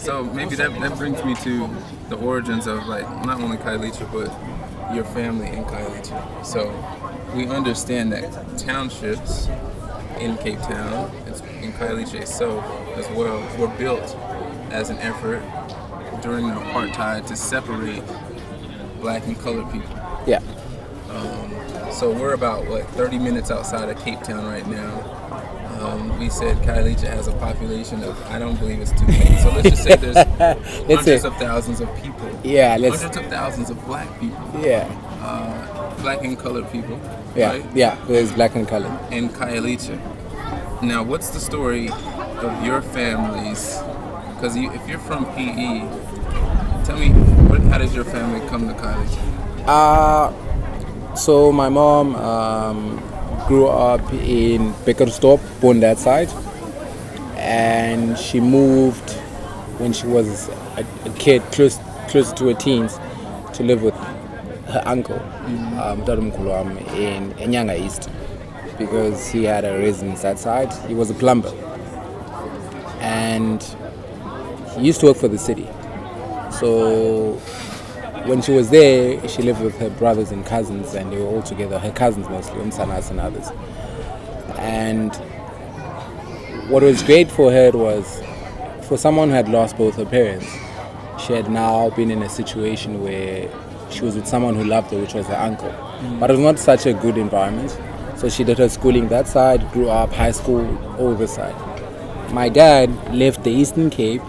So maybe that brings me to the origins of not only Khayelitsha, but your family in Khayelitsha. So we understand that townships in Cape Town, in Khayelitsha itself as well, were built as an effort during the apartheid to separate black and colored people. Yeah. So we're about 30 minutes outside of Cape Town right now. We said Khayelitsha has a population of, I don't believe it's 2 million. So let's just say there's hundreds of thousands of people Yeah, let's. Hundreds of thousands of black people, Yeah, black and colored people, yeah, right? yeah. There's black and colored. In Khayelitsha. Now, what's the story of your families? Because if you're from PE, tell me, how did your family come to Khayelitsha? So my mom grew up in Bakersdorp, born that side, and she moved when she was a kid, close to her teens, to live with her uncle, Tatumkhulu in Enyanga East, because he had a residence that side. He was a plumber, and he used to work for the city. So when she was there, she lived with her brothers and cousins, and they were all together. Her cousins mostly, Umsanas and others. And what was great for her was, for someone who had lost both her parents, she had now been in a situation where she was with someone who loved her, which was her uncle. But it was not such a good environment. So she did her schooling that side, grew up, high school, all this side. My dad left the Eastern Cape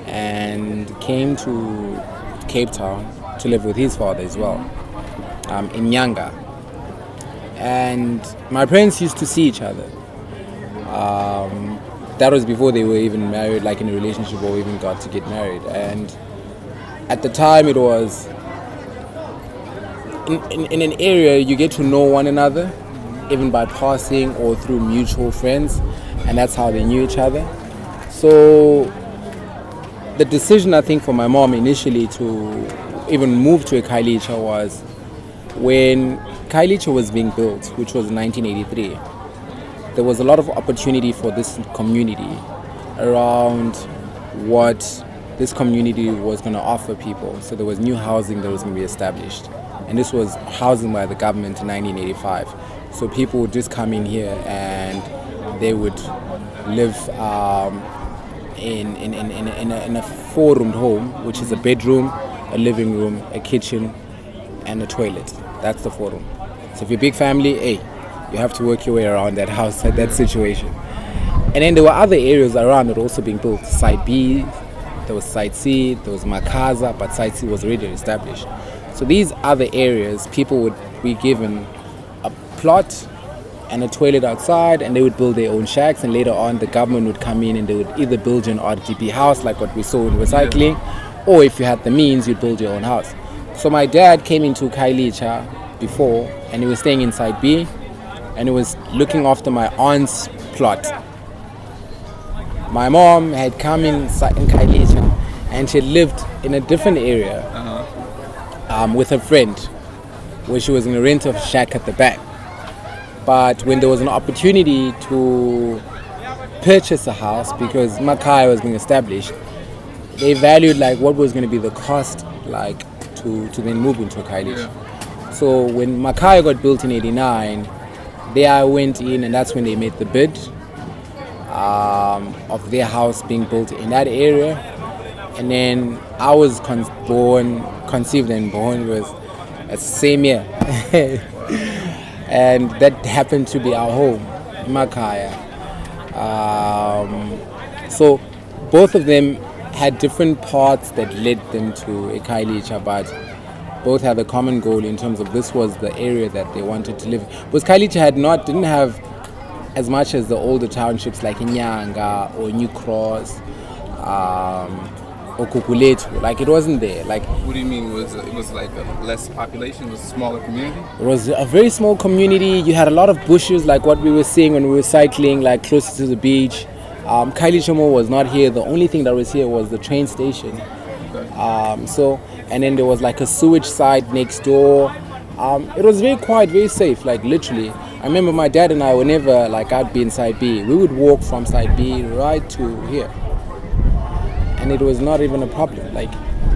and came to Cape Town to live with his father as well, in Nyanga. And my parents used to see each other. That was before they were even married, like in a relationship, or even got to get married. And at the time, it was in an area you get to know one another, even by passing or through mutual friends, and that's how they knew each other. So the decision, I think, for my mom initially to even move to a Khayelitsha was when Khayelitsha was being built, which was in 1983. There was a lot of opportunity for this community around what this community was going to offer people. So there was new housing that was going to be established. And this was housing by the government in 1985. So people would just come in here and they would live in a four-roomed home, which is a bedroom, a living room, a kitchen, and a toilet. That's the four-room. So if you're a big family, hey, you have to work your way around that house, that situation. And then there were other areas around that were also being built. Site B, there was Site C, there was Makaza, but Site C was already established. So these other areas, people would be given a plot and a toilet outside, and they would build their own shacks, and later on the government would come in and they would either build you an RDP house like what we saw in recycling, or if you had the means, you'd build your own house. So my dad came into Khayelitsha before, and he was staying in Site B, and he was looking after my aunt's plot. My mom had come in Khayelitsha, and she lived in a different area with her friend, where she was going to rent a shack at the back. But when there was an opportunity to purchase a house, because Makai was being established, they valued like what was going to be the cost like to then move into Khayelitsha. So when Makai got built in '89, there I went in, and that's when they made the bid of their house being built in that area. And then I was conceived and born was the same year. And that happened to be our home, Makaya. So both of them had different paths that led them to a Khayelitsha, but both had a common goal in terms of this was the area that they wanted to live. Because Khayelitsha didn't have as much as the older townships like Inyanga or New Cross or Kukuletu. Like it wasn't there. Like, what do you mean? It was like a less population? It was a smaller community? it was a very small community. You had a lot of bushes, like what we were seeing when we were cycling, like closer to the beach. Khayelitsha was not here. The only thing that was here was the train station. And then there was like a sewage site next door. It was very quiet, very safe, like literally. I remember my dad and I, whenever like I'd be in Site B, we would walk from Site B right to here. And it was not even a problem. Like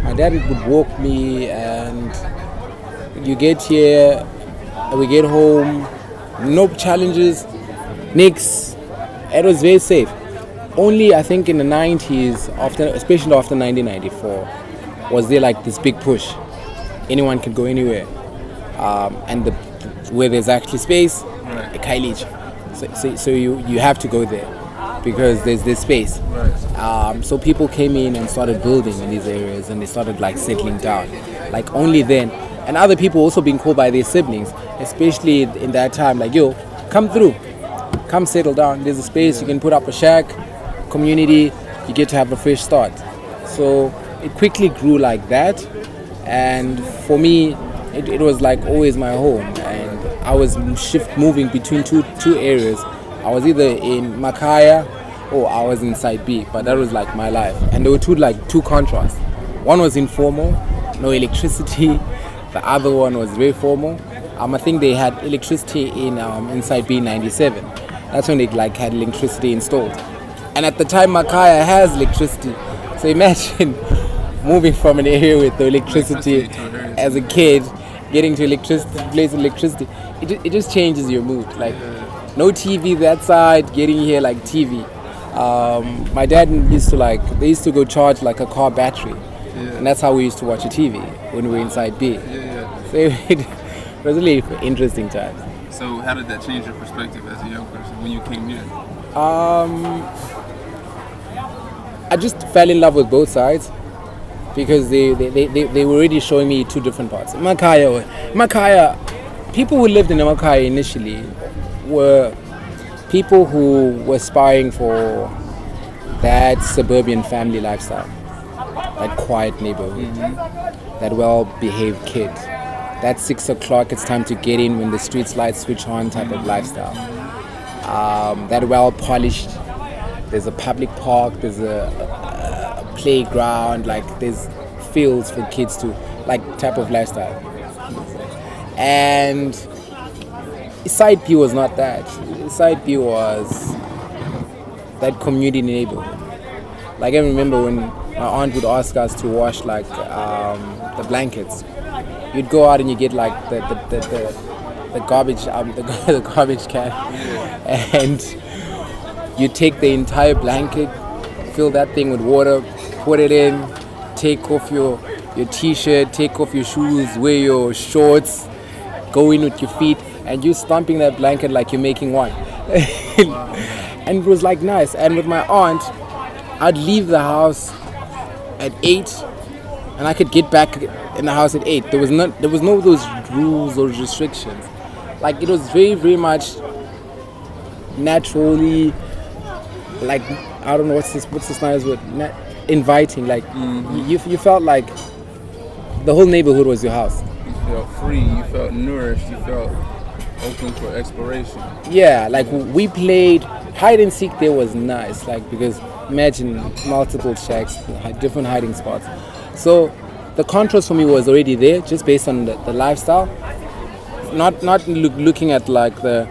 my dad would walk me, and you get here, and we get home, no challenges, nix. It was very safe. Only I think in the 90s, especially after 1994, was there like this big push. Anyone could go anywhere, and where there's actually space, a Khayelitsha. So you have to go there. because there's this space. Right. So people came in and started building in these areas, and they started like settling down. Like only then, and other people also being called by their siblings, especially in that time. Like, yo, come through, come settle down. There's a space you can put up a shack, community. You get to have a fresh start. So it quickly grew like that, and for me, it was like always my home. And I was moving between two areas. I was either in Makaya or I was in Side B, but that was like my life. And there were two contrasts. One was informal, no electricity. The other one was very formal. I think they had electricity in Side B 97. That's when they like had electricity installed. And at the time, Makaya has electricity. So imagine moving from an area with no electricity as a kid, getting to place of electricity. It just changes your mood. Like no TV that side, getting here like TV. My dad they used to go charge like a car battery, and that's how we used to watch a TV when we were inside B. So it was really interesting times. So how did that change your perspective as a young person when you came here? I just fell in love with both sides because they were already showing me two different parts. Makaya, people who lived in Makaya initially were people who were aspiring for that suburban family lifestyle, that quiet neighborhood, that well-behaved kid, that 6 o'clock it's time to get in when the street lights switch on type of lifestyle, that well-polished. There's a public park, there's a playground, like there's fields for kids to like type of lifestyle. And Side B was not that. Side B was that community neighborhood. Like I remember when my aunt would ask us to wash like the blankets. You'd go out and you get like the garbage the garbage can, and you take the entire blanket, fill that thing with water, put it in, take off your t-shirt, take off your shoes, wear your shorts, go in with your feet, and you stomping that blanket like you're making one. And it was like nice. And with my aunt, I'd leave the house at 8 and I could get back in the house at 8. There was no of those rules or restrictions. Like it was very, very much naturally, like I don't know what's this nice word, inviting. Like you felt like the whole neighborhood was your house. You felt free, you felt nourished, you felt open for exploration. Yeah, like we played hide and seek there was nice, like because imagine multiple shacks, different hiding spots. So the contrast for me was already there just based on the lifestyle. Not looking at like the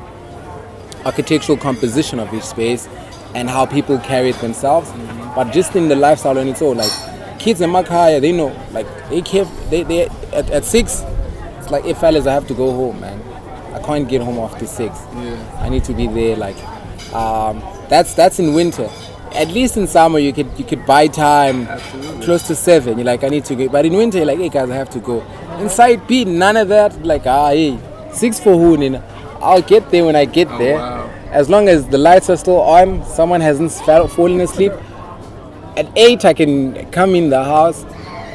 architectural composition of each space and how people carry it themselves, but just in the lifestyle on its own. Like kids in Makaya, they know, like they at 6, it's like, if fellas, I have to go home, man. I can't get home after 6. Yeah. I need to be there. Like that's in winter. At least in summer you could buy time. Absolutely. Close to 7. You're like, I need to go. But in winter you're like, hey guys, I have to go. Inside B, none of that. Like hey, 6 for who? I'll get there when I get there. Wow. As long as the lights are still on, someone hasn't fallen asleep. At 8 I can come in the house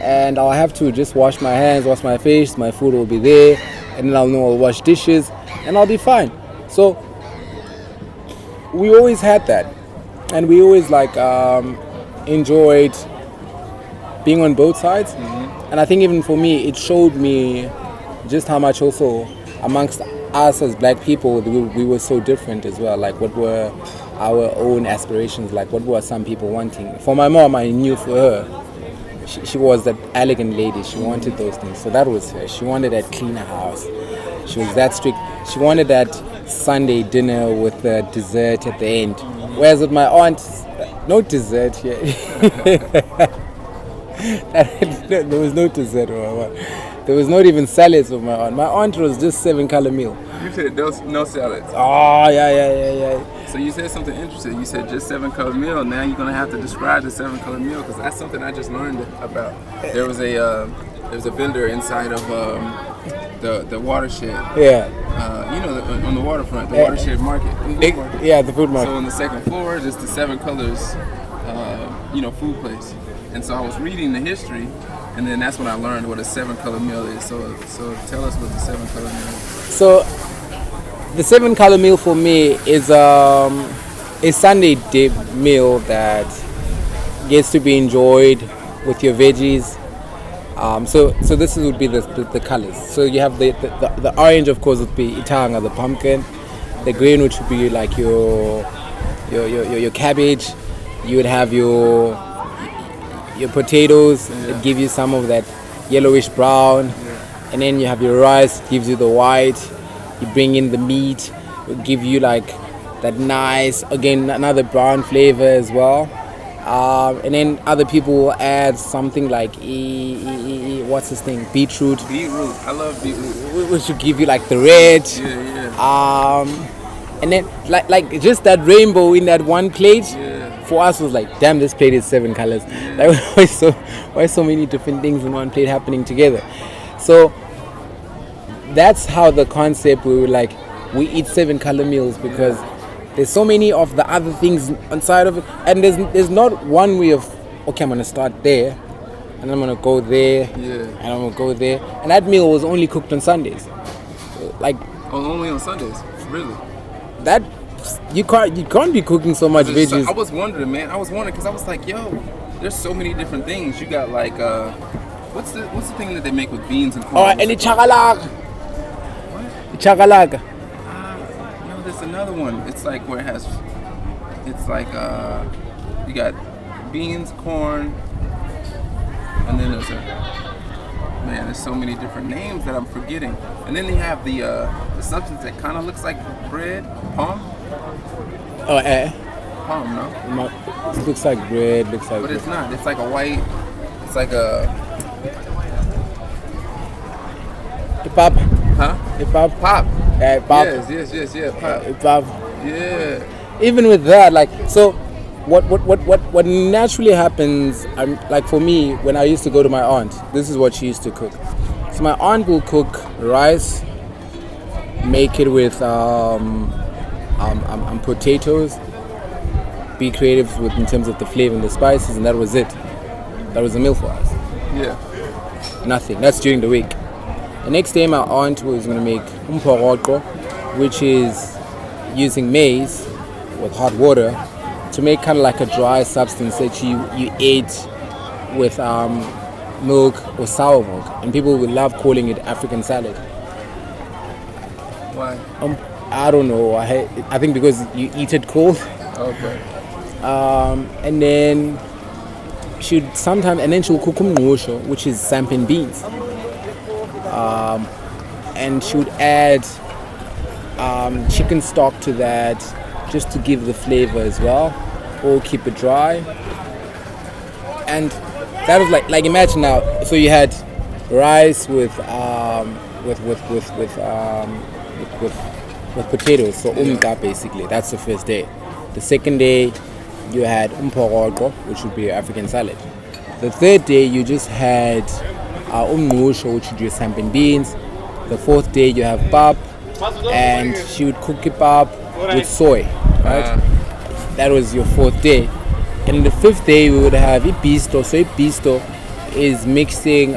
and I'll have to just wash my hands, wash my face, my food will be there, and then I'll wash dishes and I'll be fine. So we always had that, and we always like enjoyed being on both sides. And I think even for me it showed me just how much also amongst us as black people we were so different as well. Like what were our own aspirations, like what were some people wanting. For my mom, I knew for her, she was that elegant lady. She wanted those things, so that was her. She wanted that cleaner house. She was that strict. She wanted that Sunday dinner with the dessert at the end. Whereas with my aunt, no dessert yet. There was no dessert with my aunt. There was not even salads with my aunt. My aunt was just 7-color meal. You said no salads. Oh, yeah. So you said something interesting. You said just 7-color meal. Now you're gonna have to describe the 7-color meal, because that's something I just learned about. There was a there's a vendor inside of the watershed. Yeah. On the waterfront, the watershed market. Yeah, the food So market. on the second floor, there's the Seven Colors, food place. And so I was reading the history, and then that's when I learned what a seven color meal is. So tell us what the seven color meal is. So the 7 color meal for me is a Sunday dip meal that gets to be enjoyed with your veggies. So this would be the colors. So you have the orange, of course, would be itanga, the pumpkin. The green, which would be like your cabbage. You would have your potatoes that give you some of that yellowish brown, and then you have your rice, gives you the white. You bring in the meat, it give you like that nice, again, another brown flavor as well. And then other people will add something like what's this thing? Beetroot. Beetroot. I love beetroot. Which will give you like the red. And then like just that rainbow in that one plate. For us was like, damn, this plate is 7 colors. Like, why so many different things in one plate happening together? So that's how the concept, we eat 7 color meals, because there's so many of the other things inside of it, and there's not one way of, okay, I'm gonna start there, and I'm gonna go there, and I'm gonna go there. And that meal was only cooked on Sundays. Only on Sundays, really? That you can't be cooking so much veggies. I was wondering, man. Because I was like, yo, there's so many different things. You got like what's the thing that they make with beans and corn? Oh, and the chakalaka. Chakalaka. No, there's another one. It's like where it's like you got beans, corn, and then there's so many different names that I'm forgetting. And then they have the substance that kind of looks like bread, palm. Oh, Palm, no? It looks like bread, But it's not. It's like a white. It's like a. Pop. Huh? Pop. Pop. Pop. Yes, pop. Pop. Yeah. Even with that, so what naturally happens, like for me, when I used to go to my aunt, this is what she used to cook. So my aunt will cook rice, make it with potatoes, be creative in terms of the flavor and the spices, and that was it. That was a meal for us. Yeah. Nothing. That's during the week. The next day, my aunt was going to make umporoqo, which is using maize with hot water to make kind of like a dry substance that you eat with milk or sour milk. And people would love calling it African salad. Why? I don't know. I think because you eat it cold. Okay. And then she'll cook umngqusho, which is sampin beans. And she would add chicken stock to that, just to give the flavor as well, or keep it dry. And that was like imagine now. So you had rice with potatoes, so umqa basically. That's the first day. The second day you had umporoqo, which would be African salad. The third day you just had umngqusho, which would be sampin beans. The fourth day you have pap, and she would cook it up with soy, right? That was your fourth day. And the fifth day we would have ipisto. So ipisto is mixing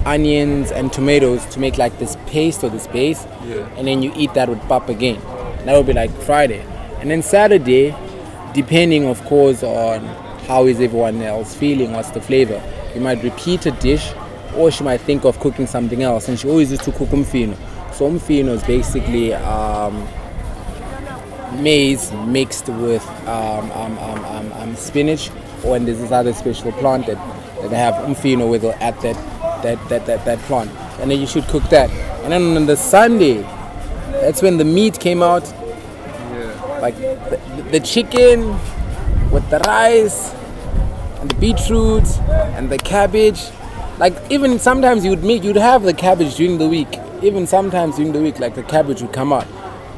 onions and tomatoes to make like this paste or this base, and then you eat that with pap again. That would be like Friday. And then Saturday, depending of course on how is everyone else feeling, what's the flavor, you might repeat a dish, or she might think of cooking something else. And she always used to cook umfino. So umfino is basically maize mixed with spinach, or and there's this other special plant that they have umfino with, or at that plant, and then you should cook that. And then on the Sunday, that's when the meat came out, like the chicken with the rice and the beetroot and the cabbage. Like even sometimes you'd have the cabbage during the week. Even sometimes during the week, like the cabbage would come out.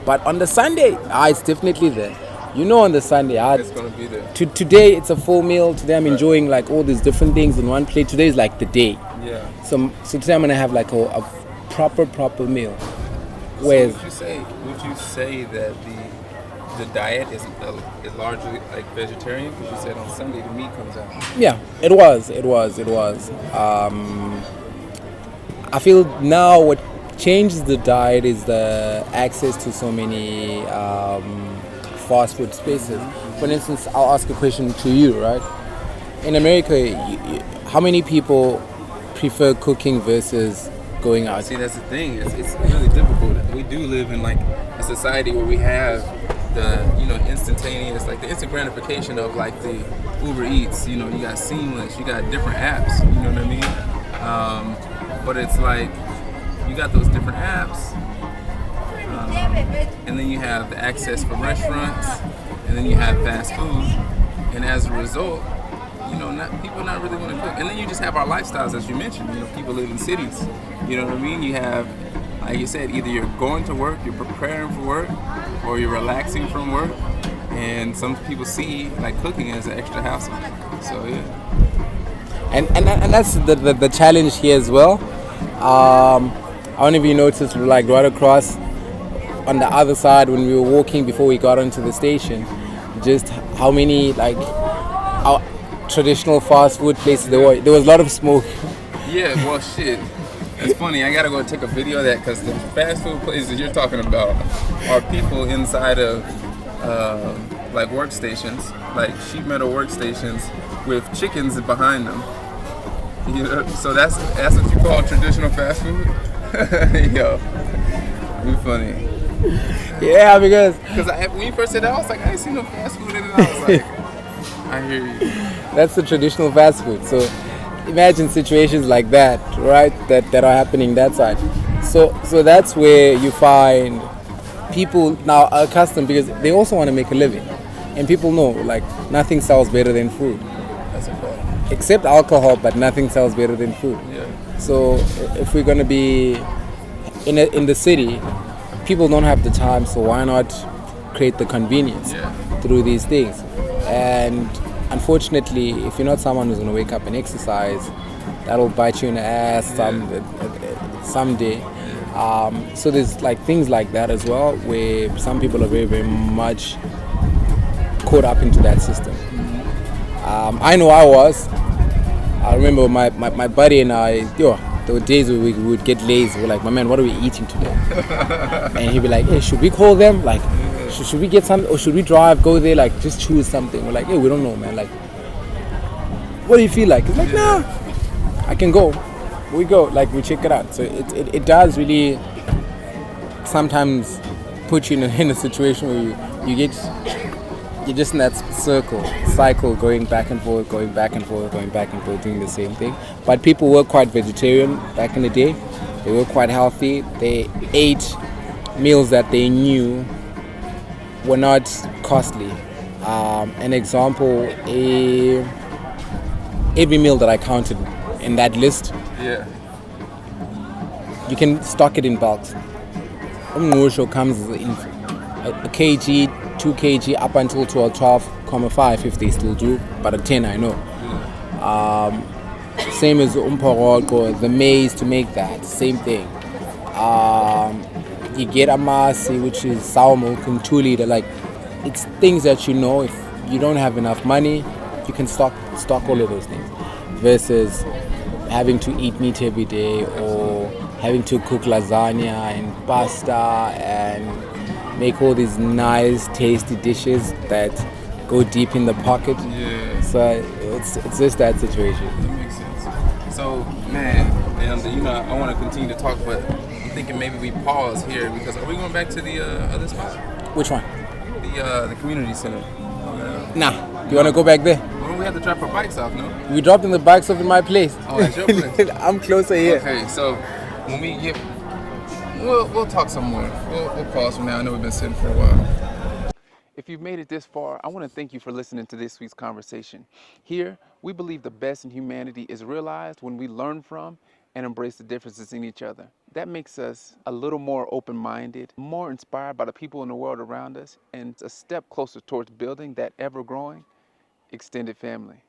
But on the Sunday, it's definitely there. On the Sunday, It's gonna be there. today it's a full meal. Today I'm enjoying like all these different things in one plate. Today is like the day. Yeah. So today I'm gonna have like a proper meal. So Whereas would you say that the diet is largely like vegetarian? Because you said on Sunday the meat comes out. yeah, it was. I feel now what changes the diet is the access to so many fast food spaces. For instance, I'll ask a question to you, right? In America, how many people prefer cooking versus going out? See, that's the thing. It's really difficult. We do live in like a society where we have the instantaneous, like the instant gratification of like the Uber Eats. You got Seamless, you got different apps. You know what I mean? But it's like you got those different apps, and then you have the access for restaurants, and then you have fast food, and as a result, people not really want to cook. And then you just have our lifestyles, as you mentioned. People live in cities. You know what I mean? You have, like you said, either you're going to work, you're preparing for work, or you're relaxing from work. And some people see like cooking as an extra hassle. So yeah. And that's the challenge here as well. I don't know if you noticed, like right across on the other side when we were walking before we got onto the station, just how many like our traditional fast food places there were. There was a lot of smoke. Yeah, well, shit. It's funny. I gotta go take a video of that because the fast food places you're talking about are people inside of like workstations, like sheet metal workstations with chickens behind them. So that's what you call traditional fast food. Yo, you funny. Yeah, because when you first said that, I was like, I ain't seen no fast food in it. I was like, I hear you. that's the traditional fast food. So imagine situations like that, right? That are happening that side. So that's where you find people now are accustomed because they also want to make a living, and people know like nothing sells better than food. That's a fact. Except alcohol, but nothing sells better than food. Yeah. So if we're gonna be in the city, people don't have the time. So why not create the convenience through these things? And unfortunately, if you're not someone who's gonna wake up and exercise, that'll bite you in the ass someday. So there's like things like that as well, where some people are very, very much caught up into that system. I know I was. I remember my buddy and I, there were days where we would get lazy. We're like, my man, what are we eating today? And he'd be like, hey, should we call them? Like, should we get something, or should we drive, go there, like, just choose something? We're like, hey, we don't know, man. Like, what do you feel like? It's like, nah, I can go. We go, like, we check it out. So it does really sometimes put you in a situation where you're just in that cycle, going back and forth, doing the same thing. But people were quite vegetarian back in the day. They were quite healthy. They ate meals that they knew were not costly. An example, every meal that I counted in that list, you can stock it in bulks. Umngqusho comes in a kg, 2 kg, up until 12.5 if they still do, but a 10 I know. Same as umporoko, the maize to make that, same thing. You get amasi, which is sour milk, and 2 liter. Like, it's things that if you don't have enough money, you can stock all of those things. Versus having to eat meat every day, or having to cook lasagna and pasta and make all these nice, tasty dishes that go deep in the pocket. Yeah. So it's just that situation. That makes sense. So, man, and I want to continue to talk, but I'm thinking maybe we pause here because are we going back to the other spot? Which one? The community center. Nah. Do you want to go back there? Well, we have to drop our bikes off, no? We dropped the bikes off in my place. Oh, that's your place. I'm closer here. Okay, so when we get, we'll talk some more. We'll pause from now. I know we've been sitting for a while. If you've made it this far, I want to thank you for listening to this week's conversation. Here, we believe the best in humanity is realized when we learn from and embrace the differences in each other. That makes us a little more open-minded, more inspired by the people in the world around us, and a step closer towards building that ever-growing extended family.